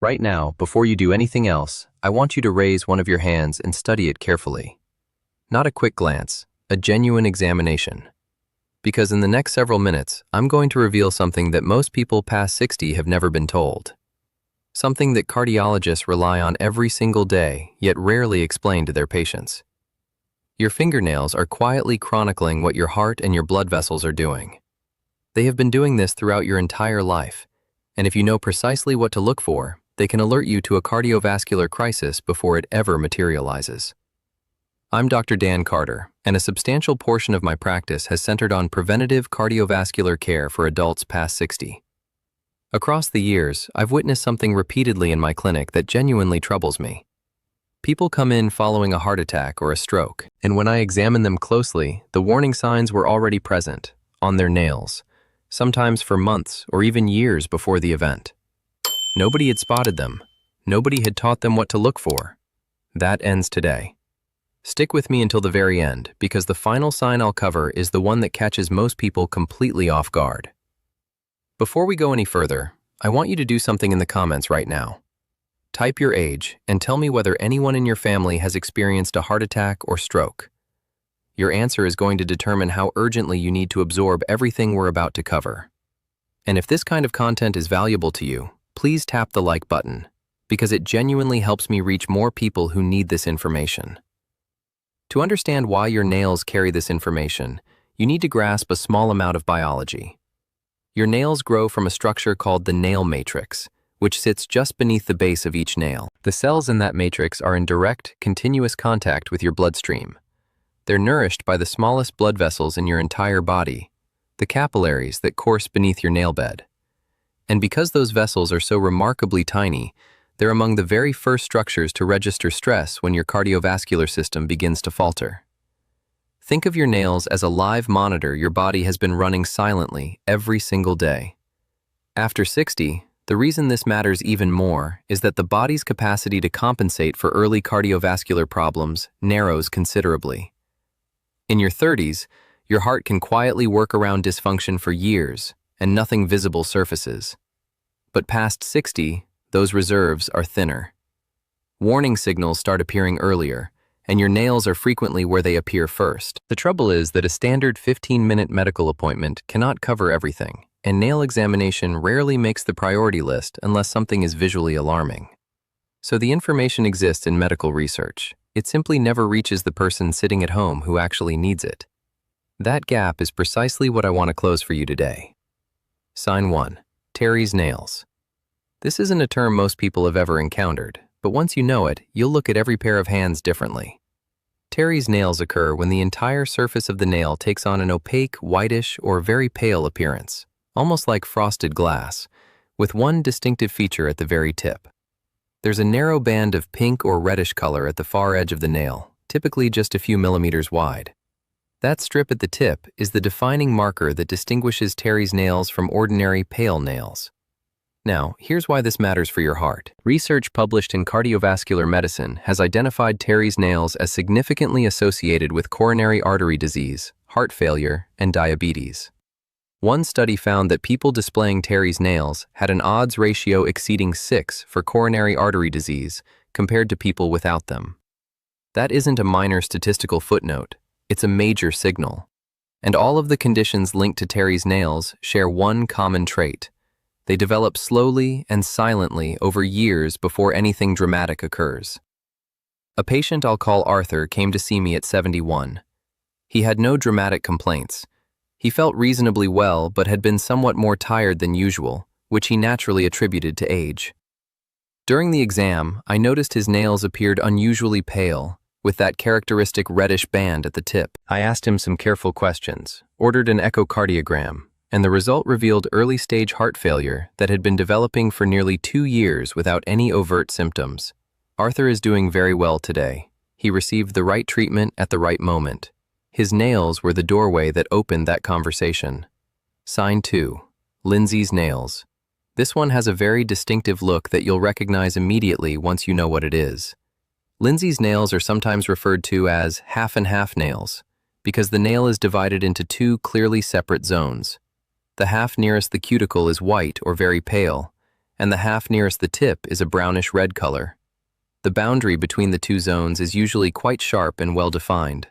Right now, before you do anything else, I want you to raise one of your hands and study it carefully. Not a quick glance, a genuine examination. Because in the next several minutes, I'm going to reveal something that most people past 60 have never been told. Something that cardiologists rely on every single day, yet rarely explain to their patients. Your fingernails are quietly chronicling what your heart and your blood vessels are doing. They have been doing this throughout your entire life, and if you know precisely what to look for, they can alert you to a cardiovascular crisis before it ever materializes. I'm Dr. Dan Carter, and a substantial portion of my practice has centered on preventative cardiovascular care for adults past 60. Across the years, I've witnessed something repeatedly in my clinic that genuinely troubles me. People come in following a heart attack or a stroke, and when I examine them closely, the warning signs were already present, on their nails, sometimes for months or even years before the event. Nobody had spotted them. Nobody had taught them what to look for. That ends today. Stick with me until the very end, because the final sign I'll cover is the one that catches most people completely off guard. Before we go any further, I want you to do something in the comments right now. Type your age and tell me whether anyone in your family has experienced a heart attack or stroke. Your answer is going to determine how urgently you need to absorb everything we're about to cover. And if this kind of content is valuable to you, please tap the like button, because it genuinely helps me reach more people who need this information. To understand why your nails carry this information, you need to grasp a small amount of biology. Your nails grow from a structure called the nail matrix, which sits just beneath the base of each nail. The cells in that matrix are in direct, continuous contact with your bloodstream. They're nourished by the smallest blood vessels in your entire body, the capillaries that course beneath your nail bed. And because those vessels are so remarkably tiny, they're among the very first structures to register stress when your cardiovascular system begins to falter. Think of your nails as a live monitor your body has been running silently every single day. After 60, the reason this matters even more is that the body's capacity to compensate for early cardiovascular problems narrows considerably. In your 30s, your heart can quietly work around dysfunction for years, and nothing visible surfaces. But past 60, those reserves are thinner. Warning signals start appearing earlier, and your nails are frequently where they appear first. The trouble is that a standard 15-minute medical appointment cannot cover everything, and nail examination rarely makes the priority list unless something is visually alarming. So the information exists in medical research. It simply never reaches the person sitting at home who actually needs it. That gap is precisely what I want to close for you today. Sign 1. Terry's nails. This isn't a term most people have ever encountered, but once you know it, you'll look at every pair of hands differently. Terry's nails occur when the entire surface of the nail takes on an opaque, whitish, or very pale appearance, almost like frosted glass, with one distinctive feature at the very tip. There's a narrow band of pink or reddish color at the far edge of the nail, typically just a few millimeters wide. That strip at the tip is the defining marker that distinguishes Terry's nails from ordinary pale nails. Now, here's why this matters for your heart. Research published in Cardiovascular Medicine has identified Terry's nails as significantly associated with coronary artery disease, heart failure, and diabetes. One study found that people displaying Terry's nails had an odds ratio exceeding 6 for coronary artery disease compared to people without them. That isn't a minor statistical footnote, it's a major signal. And all of the conditions linked to Terry's nails share one common trait. They develop slowly and silently over years before anything dramatic occurs. A patient I'll call Arthur came to see me at 71. He had no dramatic complaints. He felt reasonably well but had been somewhat more tired than usual, which he naturally attributed to age. During the exam, I noticed his nails appeared unusually pale, with that characteristic reddish band at the tip. I asked him some careful questions, ordered an echocardiogram, and the result revealed early-stage heart failure that had been developing for nearly 2 years without any overt symptoms. Arthur is doing very well today. He received the right treatment at the right moment. His nails were the doorway that opened that conversation. Sign 2. Lindsay's nails. This one has a very distinctive look that you'll recognize immediately once you know what it is. Lindsay's nails are sometimes referred to as half-and-half nails, because the nail is divided into 2 clearly separate zones. The half nearest the cuticle is white or very pale, and the half nearest the tip is a brownish-red color. The boundary between the two zones is usually quite sharp and well-defined.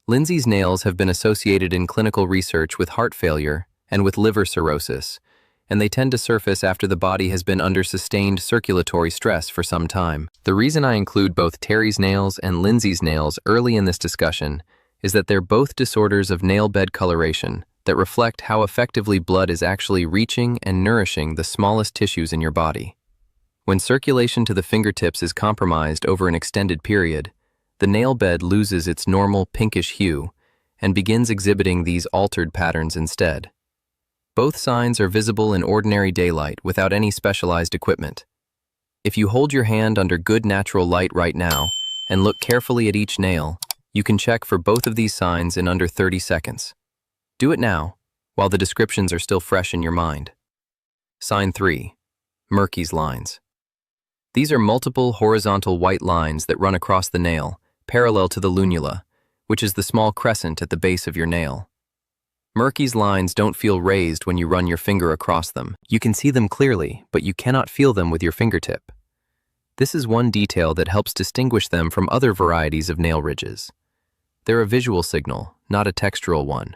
Lindsay's nails have been associated in clinical research with heart failure and with liver cirrhosis, and they tend to surface after the body has been under sustained circulatory stress for some time. The reason I include both Terry's nails and Lindsay's nails early in this discussion is that they're both disorders of nail bed coloration that reflect how effectively blood is actually reaching and nourishing the smallest tissues in your body. When circulation to the fingertips is compromised over an extended period, the nail bed loses its normal pinkish hue and begins exhibiting these altered patterns instead. Both signs are visible in ordinary daylight without any specialized equipment. If you hold your hand under good natural light right now and look carefully at each nail, you can check for both of these signs in under 30 seconds. Do it now, while the descriptions are still fresh in your mind. Sign 3. Murky's lines. These are multiple horizontal white lines that run across the nail, parallel to the lunula, which is the small crescent at the base of your nail. Murky's lines don't feel raised when you run your finger across them. You can see them clearly, but you cannot feel them with your fingertip. This is one detail that helps distinguish them from other varieties of nail ridges. They're a visual signal, not a textural one.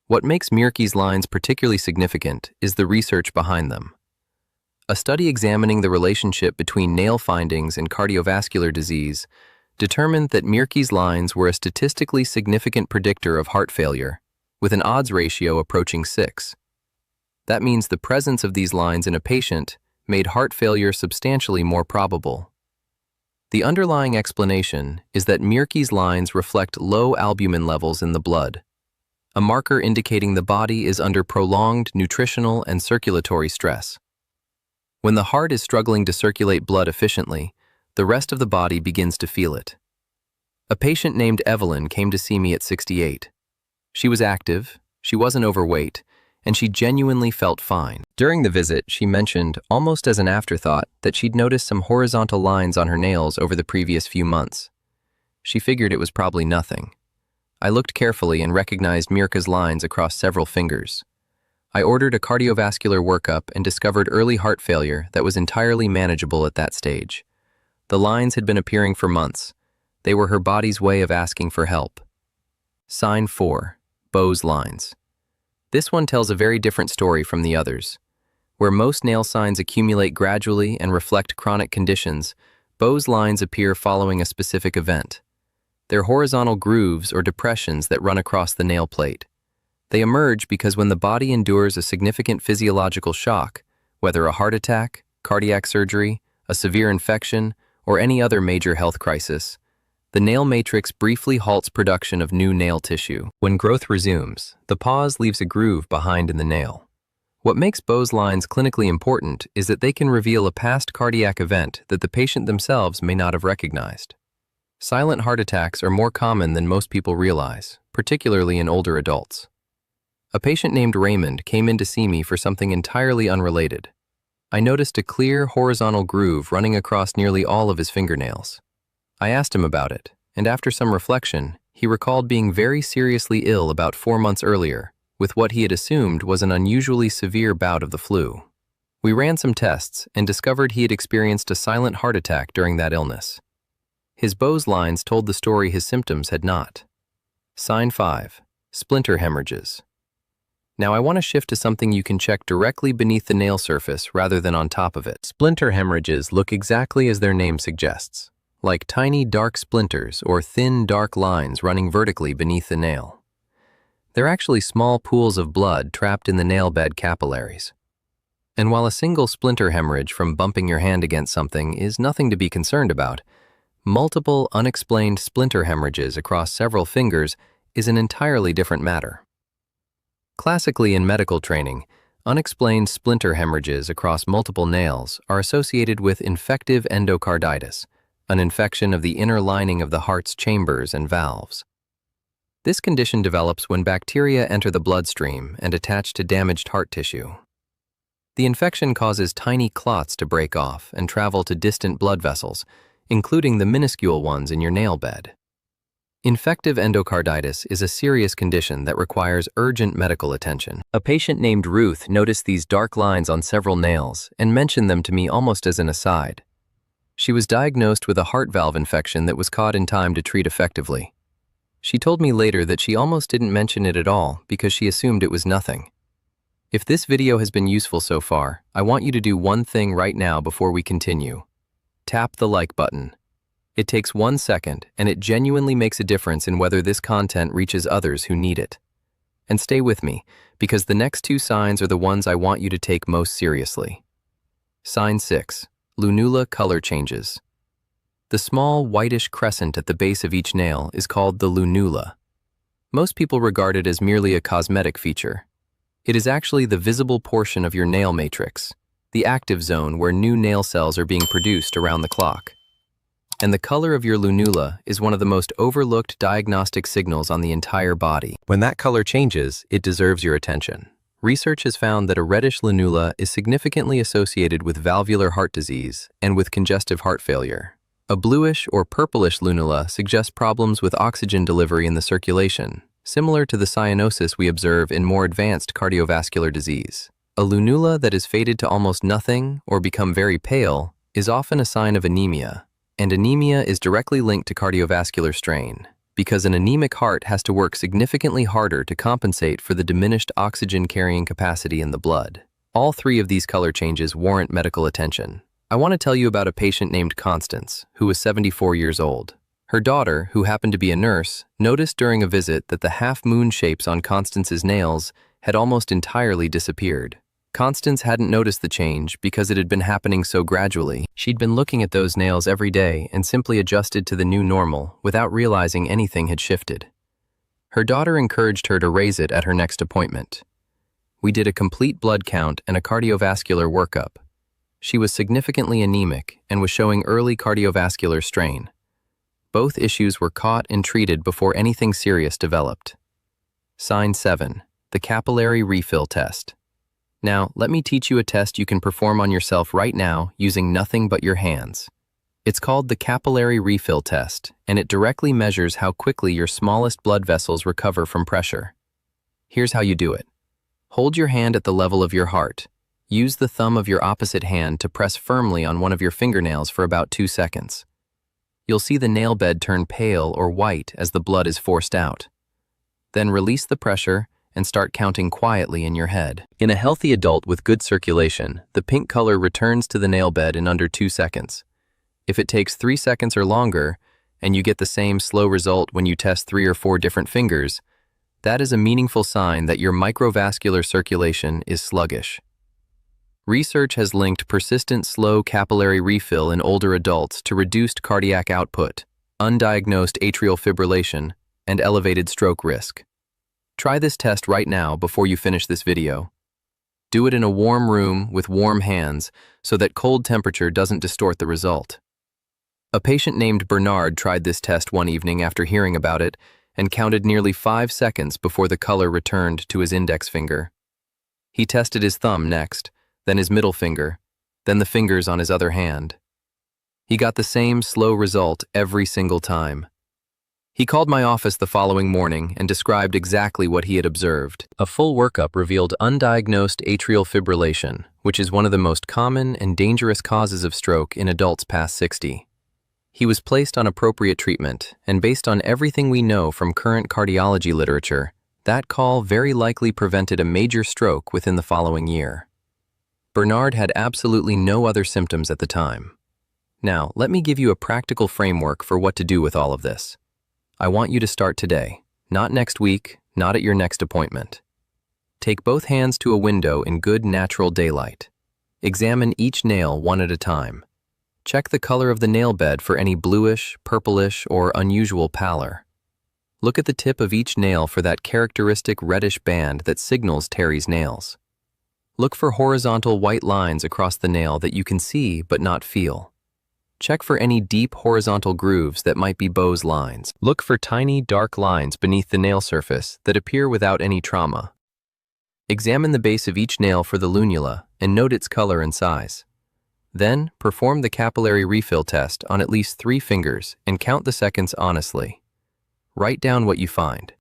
What makes Murky's lines particularly significant is the research behind them. A study examining the relationship between nail findings and cardiovascular disease determined that Murky's lines were a statistically significant predictor of heart failure, with an odds ratio approaching 6. That means the presence of these lines in a patient made heart failure substantially more probable. The underlying explanation is that Murky's lines reflect low albumin levels in the blood, a marker indicating the body is under prolonged nutritional and circulatory stress. When the heart is struggling to circulate blood efficiently, the rest of the body begins to feel it. A patient named Evelyn came to see me at 68. She was active, she wasn't overweight, and she genuinely felt fine. During the visit, she mentioned, almost as an afterthought, that she'd noticed some horizontal lines on her nails over the previous few months. She figured it was probably nothing. I looked carefully and recognized Murky's lines across several fingers. I ordered a cardiovascular workup and discovered early heart failure that was entirely manageable at that stage. The lines had been appearing for months. They were her body's way of asking for help. Sign 4. Bow's lines. This one tells a very different story from the others. Where most nail signs accumulate gradually and reflect chronic conditions, Bow's lines appear following a specific event. They're horizontal grooves or depressions that run across the nail plate. They emerge because when the body endures a significant physiological shock, whether a heart attack, cardiac surgery, a severe infection, or any other major health crisis, the nail matrix briefly halts production of new nail tissue. When growth resumes, the pause leaves a groove behind in the nail. What makes Bow's lines clinically important is that they can reveal a past cardiac event that the patient themselves may not have recognized. Silent heart attacks are more common than most people realize, particularly in older adults. A patient named Raymond came in to see me for something entirely unrelated. I noticed a clear horizontal groove running across nearly all of his fingernails. I asked him about it, and after some reflection, he recalled being very seriously ill about 4 months earlier, with what he had assumed was an unusually severe bout of the flu. We ran some tests and discovered he had experienced a silent heart attack during that illness. His Bow's lines told the story his symptoms had not. Sign 5. Splinter hemorrhages. Now I want to shift to something you can check directly beneath the nail surface rather than on top of it. Splinter hemorrhages look exactly as their name suggests, like tiny dark splinters or thin dark lines running vertically beneath the nail. They're actually small pools of blood trapped in the nail bed capillaries. And while a single splinter hemorrhage from bumping your hand against something is nothing to be concerned about, multiple unexplained splinter hemorrhages across several fingers is an entirely different matter. Classically in medical training, unexplained splinter hemorrhages across multiple nails are associated with infective endocarditis, an infection of the inner lining of the heart's chambers and valves. This condition develops when bacteria enter the bloodstream and attach to damaged heart tissue. The infection causes tiny clots to break off and travel to distant blood vessels, including the minuscule ones in your nail bed. Infective endocarditis is a serious condition that requires urgent medical attention. A patient named Ruth noticed these dark lines on several nails and mentioned them to me almost as an aside. She was diagnosed with a heart valve infection that was caught in time to treat effectively. She told me later that she almost didn't mention it at all because she assumed it was nothing. If this video has been useful so far, I want you to do one thing right now before we continue. Tap the like button. It takes 1 second, and it genuinely makes a difference in whether this content reaches others who need it. And stay with me, because the next 2 signs are the ones I want you to take most seriously. Sign 6. Lunula color changes. The small, whitish crescent at the base of each nail is called the lunula. Most people regard it as merely a cosmetic feature. It is actually the visible portion of your nail matrix, the active zone where new nail cells are being produced around the clock. And the color of your lunula is one of the most overlooked diagnostic signals on the entire body. When that color changes, it deserves your attention. Research has found that a reddish lunula is significantly associated with valvular heart disease and with congestive heart failure. A bluish or purplish lunula suggests problems with oxygen delivery in the circulation, similar to the cyanosis we observe in more advanced cardiovascular disease. A lunula that is faded to almost nothing or become very pale is often a sign of anemia. And anemia is directly linked to cardiovascular strain, because an anemic heart has to work significantly harder to compensate for the diminished oxygen carrying capacity in the blood. All 3 of these color changes warrant medical attention. I want to tell you about a patient named Constance, who was 74 years old. Her daughter, who happened to be a nurse, noticed during a visit that the half-moon shapes on Constance's nails had almost entirely disappeared. Constance hadn't noticed the change because it had been happening so gradually. She'd been looking at those nails every day and simply adjusted to the new normal without realizing anything had shifted. Her daughter encouraged her to raise it at her next appointment. We did a complete blood count and a cardiovascular workup. She was significantly anemic and was showing early cardiovascular strain. Both issues were caught and treated before anything serious developed. Sign 7. The capillary refill test. Now, let me teach you a test you can perform on yourself right now using nothing but your hands. It's called the capillary refill test, and it directly measures how quickly your smallest blood vessels recover from pressure. Here's how you do it. Hold your hand at the level of your heart. Use the thumb of your opposite hand to press firmly on one of your fingernails for about 2 seconds. You'll see the nail bed turn pale or white as the blood is forced out. Then release the pressure and start counting quietly in your head. In a healthy adult with good circulation, the pink color returns to the nail bed in under 2 seconds. If it takes 3 seconds or longer, and you get the same slow result when you test 3 or 4 different fingers, that is a meaningful sign that your microvascular circulation is sluggish. Research has linked persistent slow capillary refill in older adults to reduced cardiac output, undiagnosed atrial fibrillation, and elevated stroke risk. Try this test right now before you finish this video. Do it in a warm room with warm hands so that cold temperature doesn't distort the result. A patient named Bernard tried this test one evening after hearing about it and counted nearly 5 seconds before the color returned to his index finger. He tested his thumb next, then his middle finger, then the fingers on his other hand. He got the same slow result every single time. He called my office the following morning and described exactly what he had observed. A full workup revealed undiagnosed atrial fibrillation, which is one of the most common and dangerous causes of stroke in adults past 60. He was placed on appropriate treatment, and based on everything we know from current cardiology literature, that call very likely prevented a major stroke within the following year. Bernard had absolutely no other symptoms at the time. Now, let me give you a practical framework for what to do with all of this. I want you to start today, not next week, not at your next appointment. Take both hands to a window in good natural daylight. Examine each nail one at a time. Check the color of the nail bed for any bluish, purplish, or unusual pallor. Look at the tip of each nail for that characteristic reddish band that signals Terry's nails. Look for horizontal white lines across the nail that you can see but not feel. Check for any deep horizontal grooves that might be Bow's lines. Look for tiny, dark lines beneath the nail surface that appear without any trauma. Examine the base of each nail for the lunula and note its color and size. Then, perform the capillary refill test on at least 3 fingers and count the seconds honestly. Write down what you find.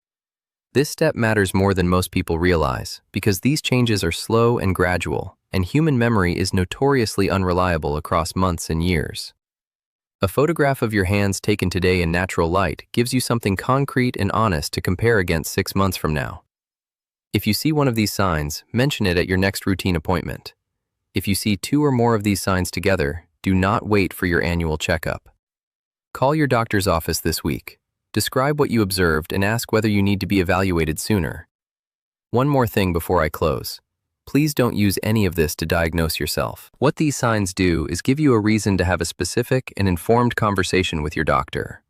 This step matters more than most people realize because these changes are slow and gradual, and human memory is notoriously unreliable across months and years. A photograph of your hands taken today in natural light gives you something concrete and honest to compare against 6 months from now. If you see one of these signs, mention it at your next routine appointment. If you see 2 or more of these signs together, do not wait for your annual checkup. Call your doctor's office this week. Describe what you observed and ask whether you need to be evaluated sooner. One more thing before I close. Please don't use any of this to diagnose yourself. What these signs do is give you a reason to have a specific and informed conversation with your doctor.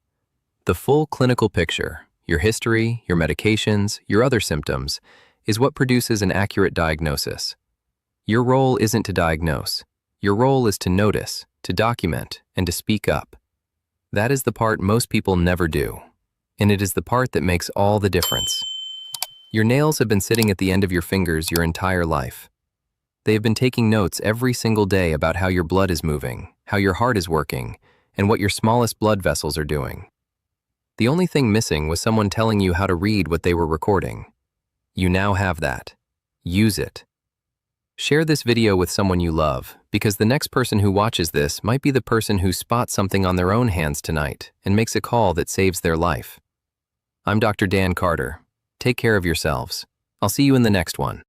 The full clinical picture, your history, your medications, your other symptoms, is what produces an accurate diagnosis. Your role isn't to diagnose. Your role is to notice, to document, and to speak up. That is the part most people never do. And it is the part that makes all the difference. Your nails have been sitting at the end of your fingers your entire life. They have been taking notes every single day about how your blood is moving, how your heart is working, and what your smallest blood vessels are doing. The only thing missing was someone telling you how to read what they were recording. You now have that. Use it. Share this video with someone you love, because the next person who watches this might be the person who spots something on their own hands tonight and makes a call that saves their life. I'm Dr. Dan Carter. Take care of yourselves. I'll see you in the next one.